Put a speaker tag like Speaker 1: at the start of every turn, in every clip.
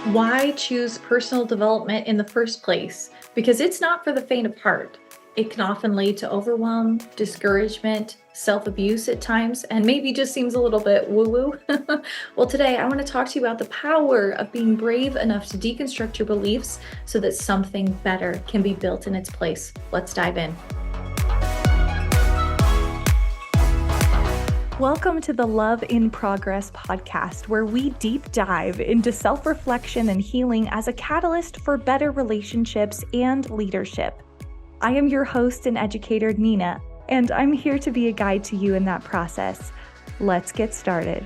Speaker 1: Why choose personal development in the first place? Because it's not for the faint of heart. It can often lead to overwhelm, discouragement, self abuse at times, and maybe just seems a little bit woo woo. Well, today I want to talk to you about the power of being brave enough to deconstruct your beliefs so that something better can be built in its place. Let's dive in. Welcome to the Love in Progress podcast, where we deep dive into self-reflection and healing as a catalyst for better relationships and leadership. I am your host and educator, Neena, and I'm here to be a guide to you in that process. Let's get started.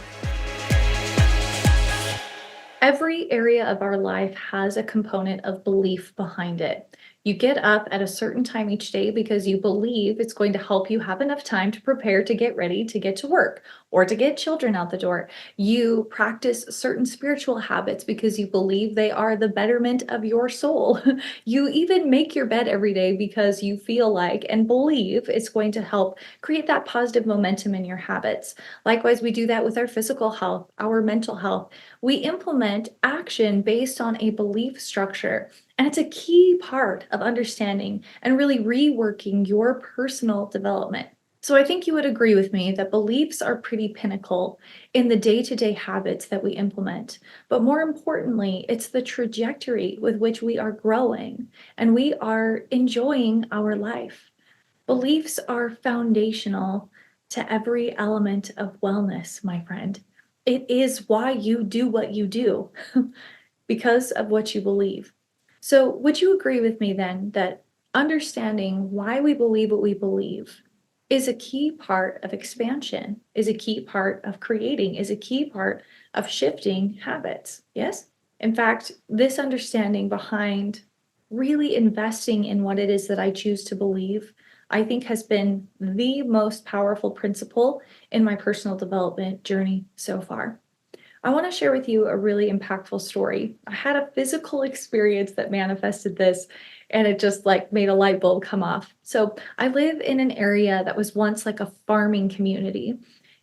Speaker 1: Every area of our life has a component of belief behind it. You get up at a certain time each day because you believe it's going to help you have enough time to prepare to get ready to get to work or to get children out the door. You practice certain spiritual habits because you believe they are the betterment of your soul. You even make your bed every day because you feel like and believe it's going to help create that positive momentum in your habits. Likewise, we do that with our physical health, our mental health. We implement action based on a belief structure. And it's a key part of understanding and really reworking your personal development. So I think you would agree with me that beliefs are pretty pinnacle in the day-to-day habits that we implement. But more importantly, it's the trajectory with which we are growing and we are enjoying our life. Beliefs are foundational to every element of wellness, my friend. It is why you do what you do because of what you believe. So, would you agree with me then that understanding why we believe what we believe is a key part of expansion, is a key part of creating, is a key part of shifting habits? Yes? In fact, this understanding behind really investing in what it is that I choose to believe, I think has been the most powerful principle in my personal development journey so far. I want to share with you a really impactful story. I had a physical experience that manifested this, and it just like made a light bulb come off. So, I live in an area that was once like a farming community.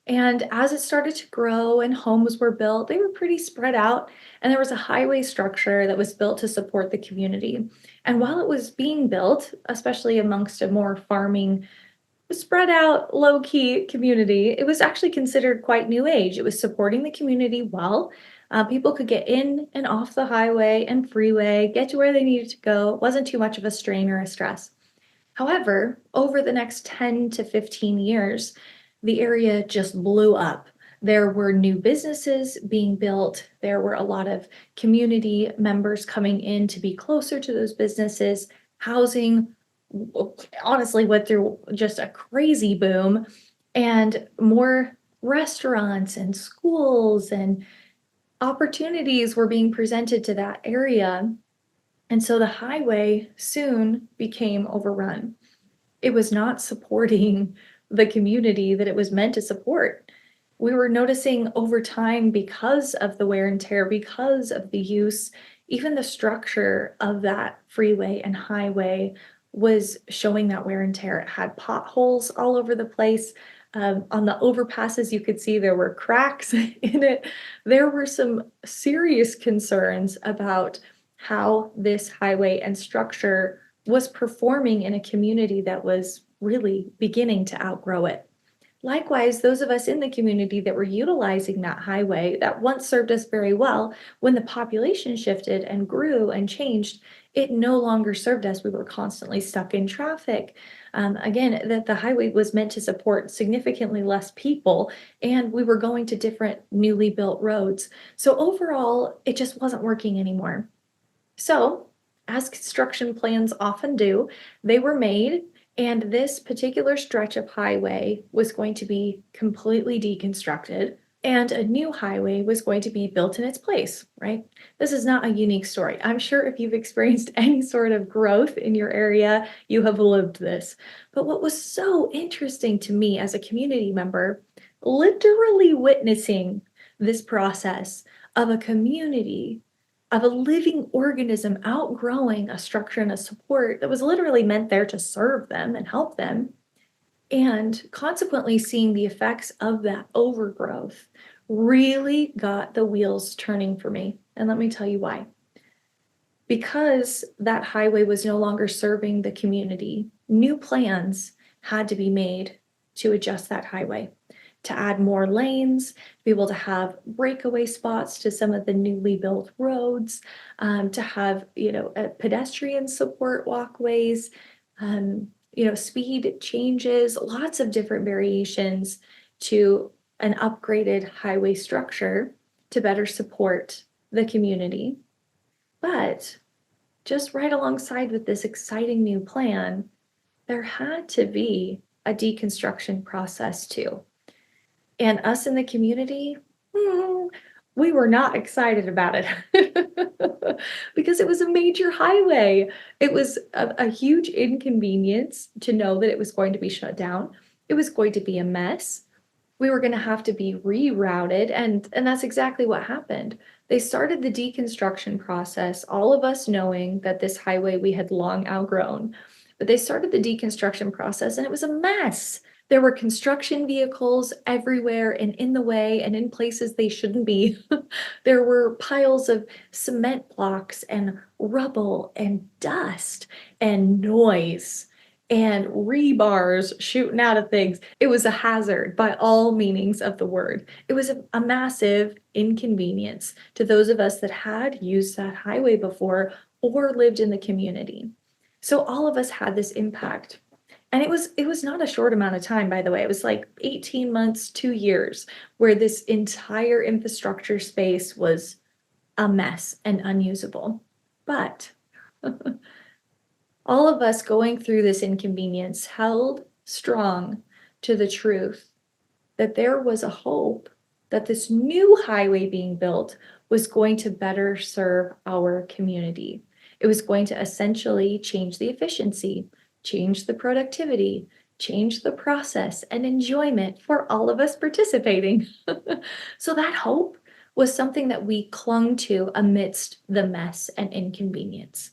Speaker 1: And as it started to grow and homes were built, they were pretty spread out. And there was a highway structure that was built to support the community. And while it was being built, especially amongst a more farming spread out, low key community, it was actually considered quite new age. It was supporting the community well. People could get in and off the highway and freeway, get to where they needed to go. It wasn't too much of a strain or a stress. However, over the next 10 to 15 years, the area just blew up. There were new businesses being built. There were a lot of community members coming in to be closer to those businesses. Housing honestly went through just a crazy boom, and more restaurants and schools and opportunities were being presented to that area. And so the highway soon became overrun. It was not supporting the community that it was meant to support. We were noticing over time, because of the wear and tear, because of the use, even the structure of that freeway and highway was showing that wear and tear. It had potholes all over the place. On the overpasses, you could see there were cracks in it. There were some serious concerns about how this highway and structure was performing in a community that was really beginning to outgrow it. Likewise, those of us in the community that were utilizing that highway that once served us very well, when the population shifted and grew and changed, it no longer served us. We were constantly stuck in traffic. Again, that the highway was meant to support significantly less people, and we were going to different newly built roads. So overall, it just wasn't working anymore. So, as construction plans often do, they were made, and this particular stretch of highway was going to be completely deconstructed, and a new highway was going to be built in its place, right? This is not a unique story. I'm sure if you've experienced any sort of growth in your area, you have lived this. But what was so interesting to me as a community member, literally witnessing this process of a community, of a living organism outgrowing a structure and a support that was literally meant there to serve them and help them, and consequently seeing the effects of that overgrowth really got the wheels turning for me. And let me tell you why. Because that highway was no longer serving the community, new plans had to be made to adjust that highway, to add more lanes, to be able to have breakaway spots to some of the newly built roads, to have, pedestrian support walkways, speed changes, lots of different variations to an upgraded highway structure to better support the community. But just right alongside with this exciting new plan, there had to be a deconstruction process too. And us in the community, mm, we were not excited about it because it was a major highway. It was a huge inconvenience to know that it was going to be shut down. It was going to be a mess. We were gonna have to be rerouted, and that's exactly what happened. They started the deconstruction process, all of us knowing that this highway we had long outgrown, but they started the deconstruction process, and it was a mess. There were construction vehicles everywhere and in the way and in places they shouldn't be. There were piles of cement blocks and rubble and dust and noise and rebars shooting out of things. It was a hazard by all meanings of the word. It was a massive inconvenience to those of us that had used that highway before or lived in the community. So all of us had this impact. And it was not a short amount of time, by the way. It was like 18 months, 2 years, where this entire infrastructure space was a mess and unusable. But all of us going through this inconvenience held strong to the truth that there was a hope that this new highway being built was going to better serve our community. It was going to essentially change the efficiency, change the productivity, change the process and enjoyment for all of us participating. So that hope was something that we clung to amidst the mess and inconvenience.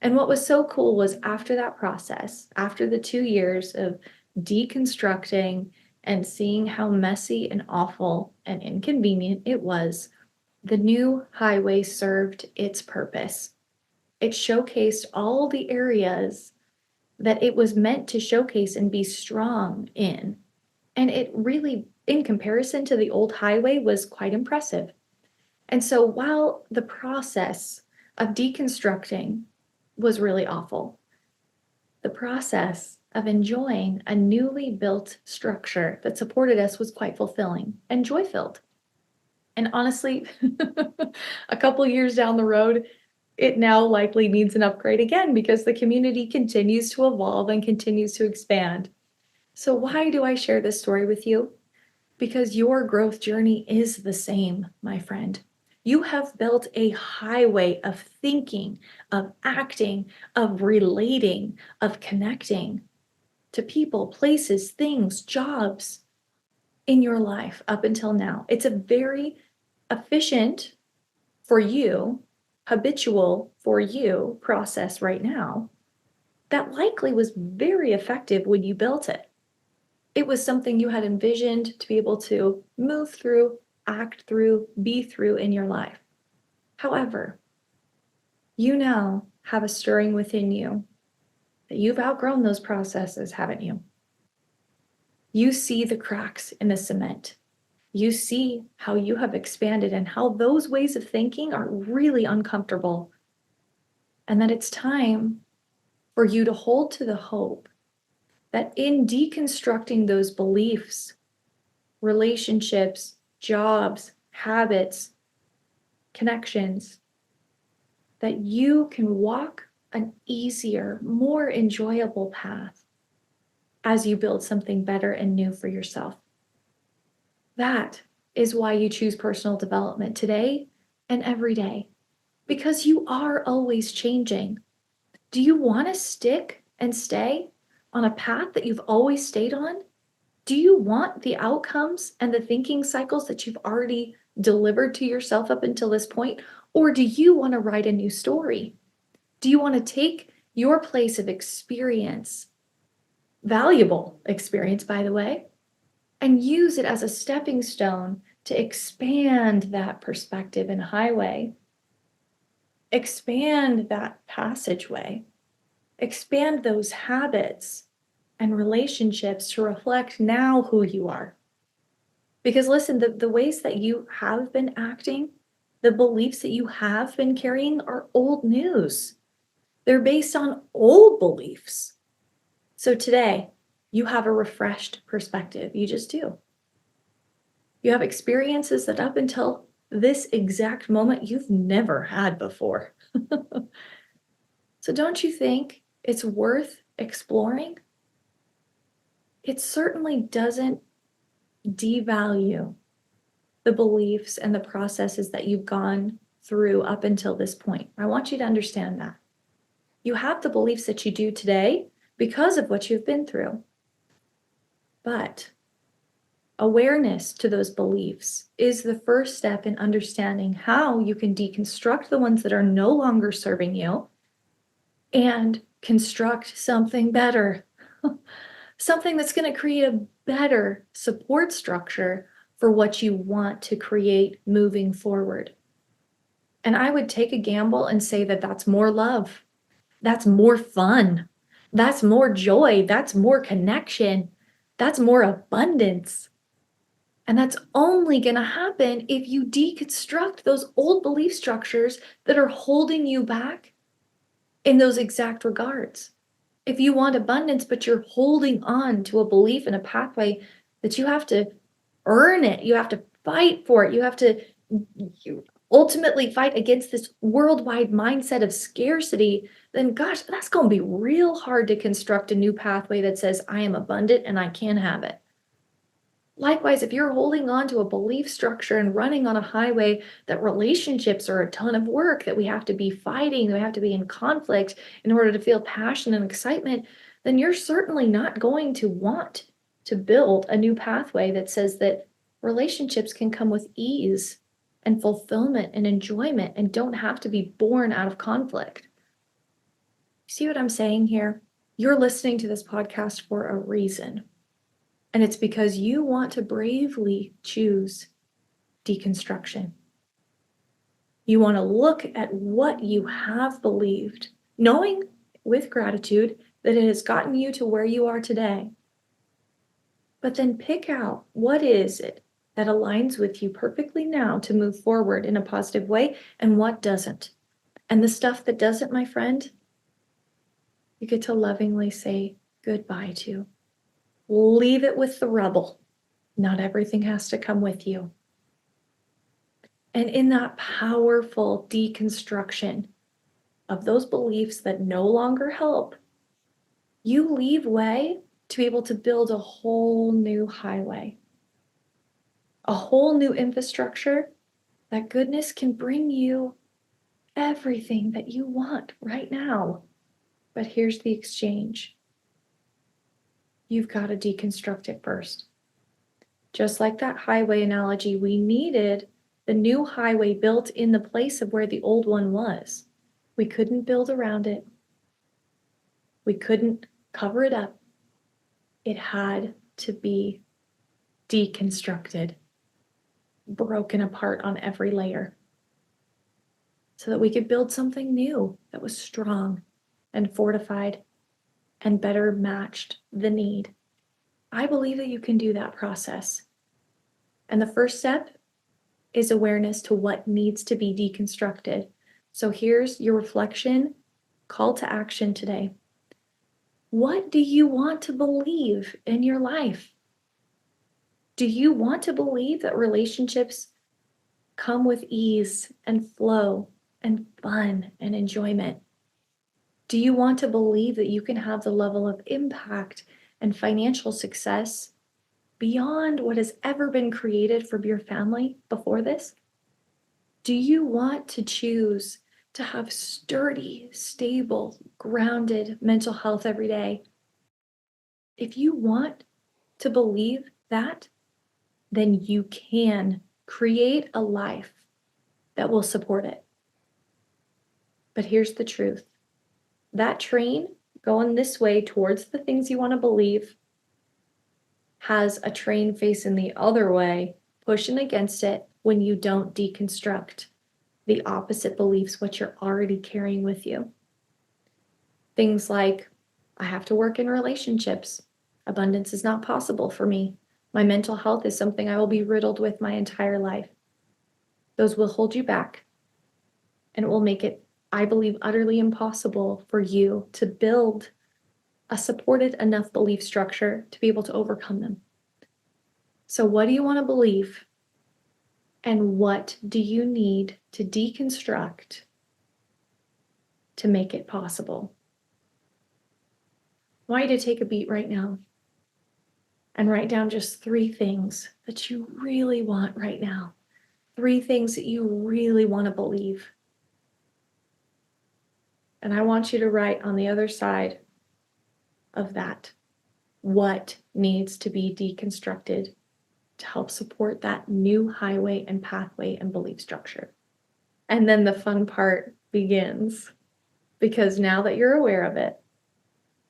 Speaker 1: And what was so cool was after that process, after the 2 years of deconstructing and seeing how messy and awful and inconvenient it was, the new highway served its purpose. It showcased all the areas that it was meant to showcase and be strong in. And it really, in comparison to the old highway, was quite impressive. And so while the process of deconstructing was really awful, the process of enjoying a newly built structure that supported us was quite fulfilling and joy-filled. And honestly, a couple years down the road, it now likely needs an upgrade again because the community continues to evolve and continues to expand. So why do I share this story with you? Because your growth journey is the same, my friend. You have built a highway of thinking, of acting, of relating, of connecting to people, places, things, jobs in your life up until now. It's a very efficient for you, habitual for you process right now that likely was very effective when you built it. It was something you had envisioned to be able to move through, act through, be through in your life. However, you now have a stirring within you that you've outgrown those processes, haven't you? You see the cracks in the cement. You see how you have expanded and how those ways of thinking are really uncomfortable. And that it's time for you to hold to the hope that in deconstructing those beliefs, relationships, jobs, habits, connections, that you can walk an easier, more enjoyable path as you build something better and new for yourself. That is why you choose personal development today and every day, because you are always changing. Do you want to stick and stay on a path that you've always stayed on? Do you want the outcomes and the thinking cycles that you've already delivered to yourself up until this point? Or do you want to write a new story? Do you want to take your place of experience, valuable experience, by the way, and use it as a stepping stone to expand that perspective and highway Expand that passageway, expand those habits and relationships to reflect now who you are. Because listen, the ways that you have been acting, the beliefs that you have been carrying are old news. They're based on old beliefs. So today, you have a refreshed perspective. You just do. You have experiences that up until this exact moment you've never had before. So don't you think it's worth exploring? It certainly doesn't devalue the beliefs and the processes that you've gone through up until this point. I want you to understand that. You have the beliefs that you do today because of what you've been through. But awareness to those beliefs is the first step in understanding how you can deconstruct the ones that are no longer serving you and construct something better. Something that's going to create a better support structure for what you want to create moving forward. And I would take a gamble and say that that's more love. That's more fun. That's more joy. That's more connection. That's more abundance. And that's only going to happen if you deconstruct those old belief structures that are holding you back in those exact regards. If you want abundance, but you're holding on to a belief and a pathway that you have to earn it, you have to fight for it, you ultimately fight against this worldwide mindset of scarcity, then gosh, that's going to be real hard to construct a new pathway that says, I am abundant and I can have it. Likewise, if you're holding on to a belief structure and running on a highway that relationships are a ton of work, that we have to be fighting, we have to be in conflict in order to feel passion and excitement, then you're certainly not going to want to build a new pathway that says that relationships can come with ease and fulfillment and enjoyment and don't have to be born out of conflict. See what I'm saying here? You're listening to this podcast for a reason. And it's because you want to bravely choose deconstruction. You want to look at what you have believed, knowing with gratitude that it has gotten you to where you are today. But then pick out what is it that aligns with you perfectly now to move forward in a positive way and what doesn't. And the stuff that doesn't, my friend, you get to lovingly say goodbye to. Leave it with the rubble. Not everything has to come with you. And in that powerful deconstruction of those beliefs that no longer help, you leave way to be able to build a whole new highway, a whole new infrastructure that goodness can bring you everything that you want right now. But here's the exchange. You've got to deconstruct it first. Just like that highway analogy, we needed the new highway built in the place of where the old one was. We couldn't build around it. We couldn't cover it up. It had to be deconstructed, broken apart on every layer, so that we could build something new that was strong and fortified and better matched the need. I believe that you can do that process. And the first step is awareness to what needs to be deconstructed. So here's your reflection, call to action today. What do you want to believe in your life? Do you want to believe that relationships come with ease and flow and fun and enjoyment? Do you want to believe that you can have the level of impact and financial success beyond what has ever been created for your family before this? Do you want to choose to have sturdy, stable, grounded mental health every day? If you want to believe that, then you can create a life that will support it. But here's the truth. That train going this way towards the things you want to believe has a train facing the other way, pushing against it when you don't deconstruct. the opposite beliefs, what you're already carrying with you. Things like, I have to work in relationships. Abundance is not possible for me. My mental health is something I will be riddled with my entire life. Those will hold you back, and it will make it, I believe, utterly impossible for you to build a supported enough belief structure to be able to overcome them. So what do you want to believe? And what do you need to deconstruct to make it possible? I want you to take a beat right now and write down just 3 things that you really want right now. 3 things that you really want to believe. And I want you to write on the other side of that what needs to be deconstructed to help support that new highway and pathway and belief structure. And then the fun part begins, because now that you're aware of it,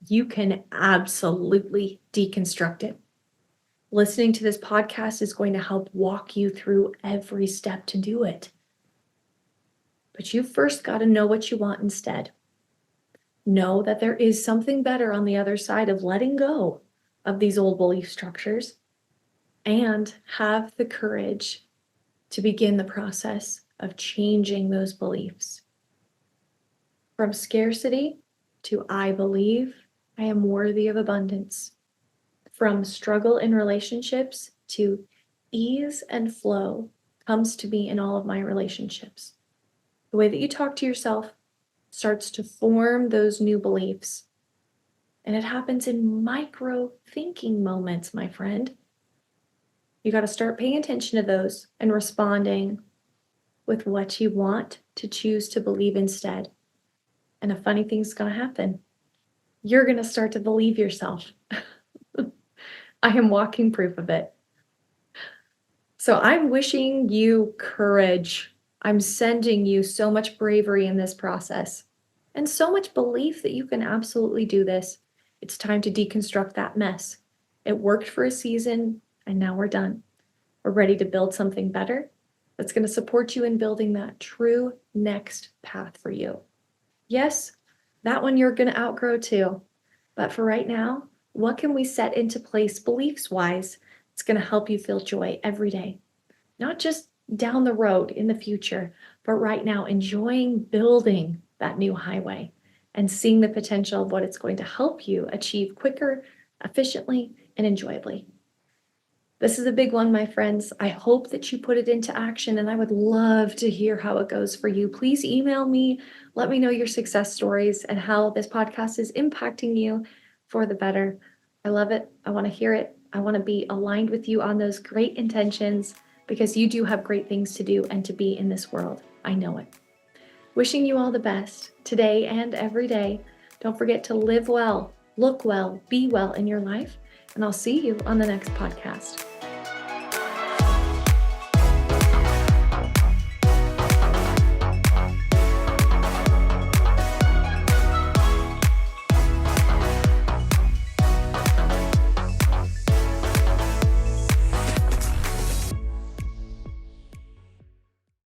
Speaker 1: you can absolutely deconstruct it. Listening to this podcast is going to help walk you through every step to do it. But you first got to know what you want instead. Know that there is something better on the other side of letting go of these old belief structures, and have the courage to begin the process of changing those beliefs. From scarcity to I believe I am worthy of abundance. From struggle in relationships to ease and flow comes to me in all of my relationships. The way that you talk to yourself starts to form those new beliefs. And it happens in micro thinking moments, my friend. You got to start paying attention to those and responding with what you want to choose to believe instead. And a funny thing's going to happen. You're going to start to believe yourself. I am walking proof of it. So I'm wishing you courage. I'm sending you so much bravery in this process and so much belief that you can absolutely do this. It's time to deconstruct that mess. It worked for a season, and now we're done. We're ready to build something better that's going to support you in building that true next path for you. Yes, that one you're going to outgrow too. But for right now, what can we set into place beliefs-wise that's going to help you feel joy every day? Not just down the road in the future, but right now, enjoying building that new highway and seeing the potential of what it's going to help you achieve quicker, efficiently, and enjoyably. This is a big one, my friends. I hope that you put it into action, and I would love to hear how it goes for you. Please email me. Let me know your success stories and how this podcast is impacting you for the better. I love it. I want to hear it. I want to be aligned with you on those great intentions, because you do have great things to do and to be in this world. I know it. Wishing you all the best today and every day. Don't forget to live well, look well, be well in your life, and I'll see you on the next podcast.